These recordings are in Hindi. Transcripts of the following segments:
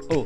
ओ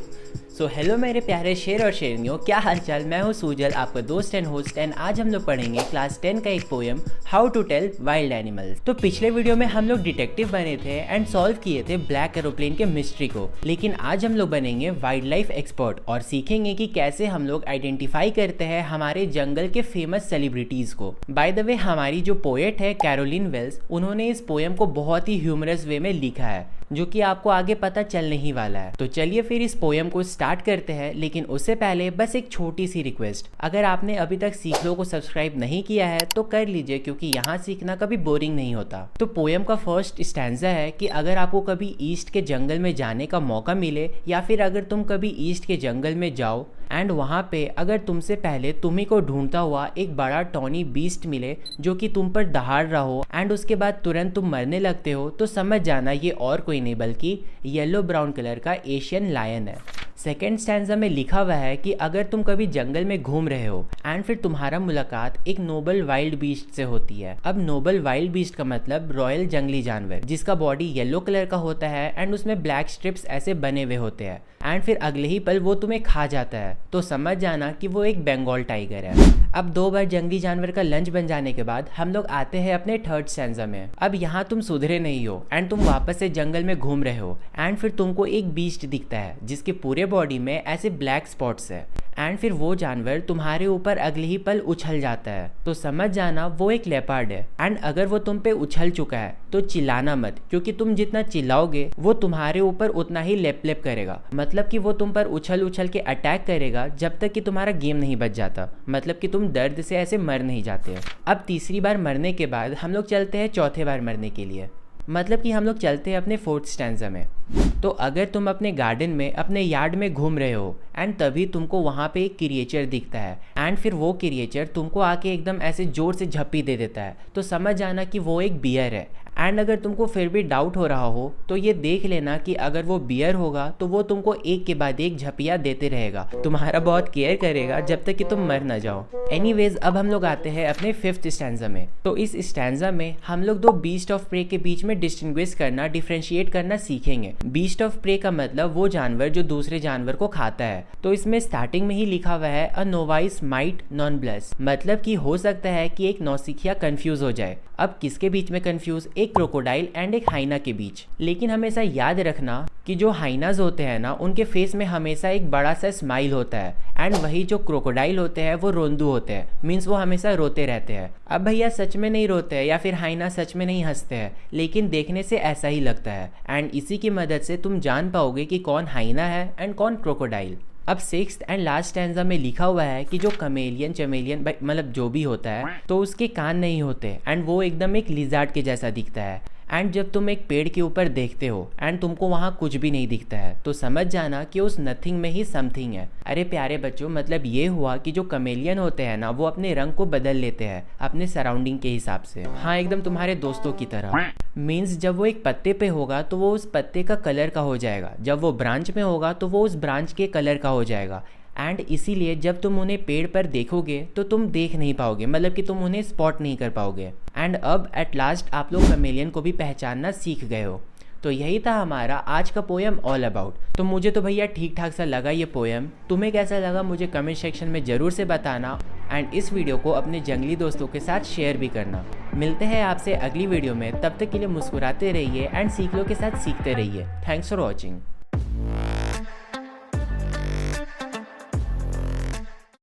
सो हेलो मेरे प्यारे शेर और शेरनियों, क्या हालचाल। मैं हूँ सूजल, आपका दोस्त एंड होस्ट, एंड आज हम लोग पढ़ेंगे क्लास 10 का एक poem how to tell wild animals. तो पिछले वीडियो में हम लोग डिटेक्टिव बने थे एंड सॉल्व किए थे ब्लैक एरोप्लेन के मिस्ट्री को, लेकिन आज हम लोग बनेंगे वाइल्ड लाइफ एक्सपर्ट और सीखेंगे कि कैसे हम लोग आइडेंटिफाई करते हैं हमारे जंगल के फेमस सेलिब्रिटीज को। बाय द वे, हमारी जो पोएट है कैरोलिन वेल्स, उन्होंने इस पोएम को बहुत ही ह्यूमरस वे में लिखा है, जो कि आपको आगे पता चलने ही वाला है। तो चलिए फिर इस पोएम को स्टार्ट करते हैं, लेकिन उससे पहले बस एक छोटी सी रिक्वेस्ट, अगर आपने अभी तक सीख लो को सब्सक्राइब नहीं किया है तो कर लीजिए, क्योंकि यहाँ सीखना कभी बोरिंग नहीं होता। तो पोएम का फर्स्ट स्टैंजा है कि अगर आपको कभी ईस्ट के जंगल में जाने का मौका मिले, या फिर अगर तुम कभी ईस्ट के जंगल में जाओ एंड वहाँ पे अगर तुमसे पहले तुम्ही को ढूंढता हुआ एक बड़ा टॉनी बीस्ट मिले जो कि तुम पर दहाड़ रहा हो एंड उसके बाद तुरंत तुम मरने लगते हो, तो समझ जाना ये और कोई नहीं बल्कि येलो ब्राउन कलर का एशियन लायन है। सेकेंड स्टैंजा में लिखा हुआ है कि अगर तुम कभी जंगल में घूम रहे हो एंड फिर तुम्हारा मुलाकात एक नोबल वाइल्ड बीस्ट से होती है। अब नोबल वाइल्ड बीस्ट का मतलब रॉयल जंगली जानवर, जिसका बॉडी येलो कलर का होता है एंड उसमें ब्लैक स्ट्रिप्स ऐसे बने हुए होते हैं एंड फिर अगले ही पल वो तुम्हें खा जाता है, तो समझ जाना कि वो एक बंगाल टाइगर है। अब 2 बार जंगली जानवर का लंच बन जाने के बाद हम लोग आते हैं अपने थर्ड स्टैंजा में। अब यहाँ तुम सुधरे नहीं हो एंड तुम वापस से जंगल में घूम रहे हो एंड फिर तुमको एक बीस्ट दिखता है जिसके पूरे बॉडी में ऐसे ब्लैक स्पॉट्स है एंड फिर वो जानवर तुम्हारे ऊपर अगले ही पल उछल जाता है, तो समझ जाना वो एक लेपर्ड है। एंड अगर वो तुम पे उछल चुका है तो चिल्लाना मत, क्योंकि तुम जितना चिल्लाओगे वो तुम्हारे ऊपर उतना ही लेप लेप करेगा, मतलब कि वो तुम पर उछल उछल के अटैक करेगा जब तक कि तुम्हारा गेम नहीं बच जाता, मतलब कि तुम दर्द से ऐसे मर नहीं जाते। अब तीसरी बार मरने के बाद हम लोग चलते हैं चौथे बार मरने के लिए, मतलब कि हम लोग चलते हैं अपने फोर्थ स्टैंजा में। तो अगर तुम अपने गार्डन में अपने यार्ड में घूम रहे हो एंड तभी तुमको वहाँ पे एक क्रिएचर दिखता है एंड फिर वो क्रिएचर तुमको आके एकदम ऐसे जोर से झप्पी दे देता है, तो समझ जाना कि वो एक बियर है। एंड अगर तुमको फिर भी डाउट हो रहा हो तो ये देख लेना कि अगर वो बियर होगा तो वो तुमको एक के बाद एक झपिया देते रहेगा, तुम्हारा बहुत केयर करेगा जब तक कि तुम मर ना जाओ। एनीवेज, अब हम लोग आते हैं अपने फिफ्थ स्टैंजा में। तो इस स्टैंजा में हम लोग 2 बीस्ट ऑफ प्रे के बीच में डिस्टिंग्विश करना, डिफ्रेंशिएट करना सीखेंगे। बीस्ट ऑफ प्रे का मतलब वो जानवर जो दूसरे जानवर को खाता है। तो इसमें स्टार्टिंग में ही लिखा हुआ है अ नोवाइस माइट नॉन ब्लस, मतलब कि हो सकता है कि एक नौसिखिया कंफ्यूज हो जाए। अब किसके बीच में कंफ्यूज? एक क्रोकोडाइल एंड एक हाइना के बीच। लेकिन हमेशा याद रखना कि जो हाइनाज होते हैं ना, उनके फेस में हमेशा एक बड़ा सा स्माइल होता है एंड वही जो क्रोकोडाइल होते हैं वो रोंदू होते हैं, मीन्स वो हमेशा रोते रहते हैं। अब भैया सच में नहीं रोते हैं या फिर हाइना सच में नहीं हंसते हैं, लेकिन देखने से ऐसा ही लगता है एंड इसी की मदद से तुम जान पाओगे कि कौन हाइना है एंड कौन क्रोकोडाइल। अब सिक्स्थ एंड लास्ट स्टैंजा में लिखा हुआ है कि जो कमेलियन चमेलियन मतलब जो भी होता है, तो उसके कान नहीं होते एंड वो एकदम एक लिजार्ड के जैसा दिखता है। एंड जब तुम एक पेड़ के ऊपर देखते हो एंड तुमको वहाँ कुछ भी नहीं दिखता है, तो समझ जाना कि उस नथिंग में ही समथिंग है। अरे प्यारे बच्चों, मतलब ये हुआ कि जो कमेलियन होते हैं ना, वो अपने रंग को बदल लेते हैं अपने सराउंडिंग के हिसाब से। हाँ, एकदम तुम्हारे दोस्तों की तरह। मीन्स जब वो एक पत्ते पे होगा तो वो उस पत्ते का कलर का हो जाएगा, जब वो ब्रांच में होगा तो वो उस ब्रांच के कलर का हो जाएगा। एंड इसीलिए जब तुम उन्हें पेड़ पर देखोगे तो तुम देख नहीं पाओगे, मतलब कि तुम उन्हें स्पॉट नहीं कर पाओगे। एंड अब एट लास्ट आप लोग कमेलियन को भी पहचानना सीख गए हो। तो यही था हमारा आज का पोएम ऑल अबाउट। तो मुझे तो भैया ठीक ठाक सा लगा ये पोएम, तुम्हें कैसा लगा मुझे कमेंट सेक्शन में ज़रूर से बताना एंड इस वीडियो को अपने जंगली दोस्तों के साथ शेयर भी करना। मिलते हैं आपसे अगली वीडियो में, तब तक के लिए मुस्कुराते रहिए एंड सीख लो के साथ सीखते रहिए। Thanks for watching.